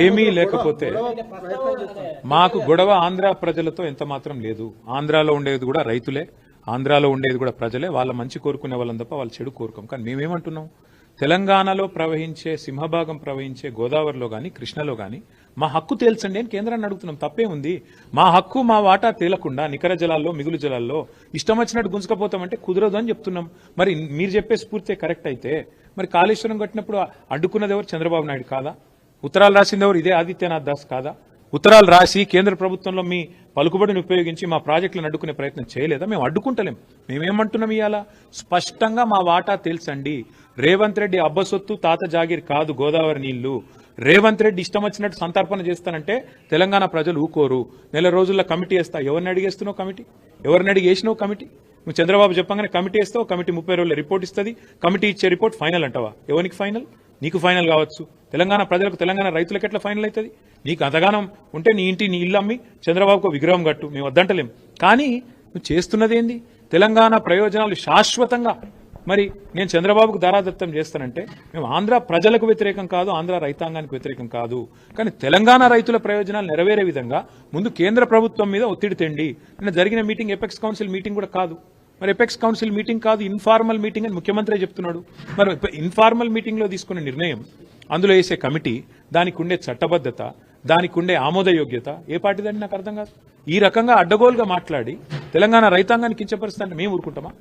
ఏమీ లేకపోతే మాకు గొడవ ఆంధ్ర ప్రజలతో ఎంత మాత్రం లేదు. ఆంధ్రాలో ఉండేది కూడా రైతులే, ఆంధ్రాలో ఉండేది కూడా ప్రజలే. వాళ్ళ మంచి కోరుకునే వాళ్ళని తప్ప వాళ్ళు చెడు కోరుకోం. కానీ మేమేమంటున్నాం, తెలంగాణలో ప్రవహించే సింహభాగం ప్రవహించే గోదావరిలో కానీ కృష్ణలో కానీ మా హక్కు తేల్చండి అని కేంద్రాన్ని అడుగుతున్నాం. తప్పే ఉంది? మా హక్కు మా వాటా తేలకుండా నికర జలాల్లో మిగులు జలాల్లో ఇష్టం వచ్చినట్టు గుంజుకపోతామంటే కుదరదు అని చెప్తున్నాం. మరి మీరు చెప్పే స్ఫూర్తి కరెక్ట్ అయితే మరి కాళేశ్వరం కట్టినప్పుడు అడ్డుకున్నది ఎవరు? చంద్రబాబు నాయుడు కాదా? ఉత్తరాలు రాసింది ఎవరు? ఇదే ఆదిత్యనాథ్ దాస్ కాదా? ఉత్తరాలు రాసి కేంద్ర ప్రభుత్వంలో మీ పలుకుబడిని ఉపయోగించి మా ప్రాజెక్టులను అడ్డుకునే ప్రయత్నం చేయలేదా? మేము అడ్డుకుంటలేం. మేమేమంటున్నాం ఇవాళ స్పష్టంగా మా వాటా తేల్చండి. రేవంత్ రెడ్డి అబ్బసొత్తు తాత జాగీర్ కాదు గోదావరి నీళ్లు. రేవంత్ రెడ్డి ఇష్టం వచ్చినట్టు సంతర్పణ చేస్తానంటే తెలంగాణ ప్రజలు ఊకోరు. నెల రోజుల్లో కమిటీ వేస్తా. ఎవరిని అడిగేస్తున్నావు కమిటీ? ఎవరిని అడిగేసినావు కమిటీ? నువ్వు చంద్రబాబు చెప్పగానే కమిటీ వేస్తావు. కమిటీ 30 రోజుల్లో రిపోర్ట్ ఇస్తుంది. కమిటీ ఇచ్చే రిపోర్ట్ ఫైనల్ అంటావా? ఎవరికి ఫైనల్? నీకు ఫైనల్ కావచ్చు. తెలంగాణ ప్రజలకు, తెలంగాణ రైతులకు ఎట్లా ఫైనల్ అవుతుంది? నీకు అంతగానం ఉంటే నీ ఇంటి నీ ఇల్లు అమ్మి చంద్రబాబుకు విగ్రహం కట్టు, మేము వద్దంటలేం. కానీ నువ్వు చేస్తున్నది ఏంది? తెలంగాణ ప్రయోజనాలు శాశ్వతంగా మరి నేను చంద్రబాబుకు దారాదత్తం చేస్తానంటే మేము ఆంధ్ర ప్రజలకు వ్యతిరేకం కాదు, ఆంధ్ర రైతాంగానికి వ్యతిరేకం కాదు. కానీ తెలంగాణ రైతుల ప్రయోజనాలు నెరవేరే విధంగా ముందు కేంద్ర ప్రభుత్వం మీద ఒత్తిడి తెండి. నిన్న జరిగిన మీటింగ్ ఎపెక్స్ కౌన్సిల్ మీటింగ్ కూడా కాదు. మరి ఎపెక్స్ కౌన్సిల్ మీటింగ్ కాదు, ఇన్ఫార్మల్ మీటింగ్ అని ముఖ్యమంత్రి చెప్తున్నాడు. మరి ఇన్ఫార్మల్ మీటింగ్ లో తీసుకునే నిర్ణయం, అందులో వేసే కమిటీ, దానికి ఉండే చట్టబద్ధత, దానికి ఉండే ఆమోదయోగ్యత ఏ పార్టీదని నాకు అర్థం కాదు. ఈ రకంగా అడ్డగోలుగా మాట్లాడి తెలంగాణ రైతాంగాన్ని కించపరుస్తానంటే మేము ఊరుకుంటామా?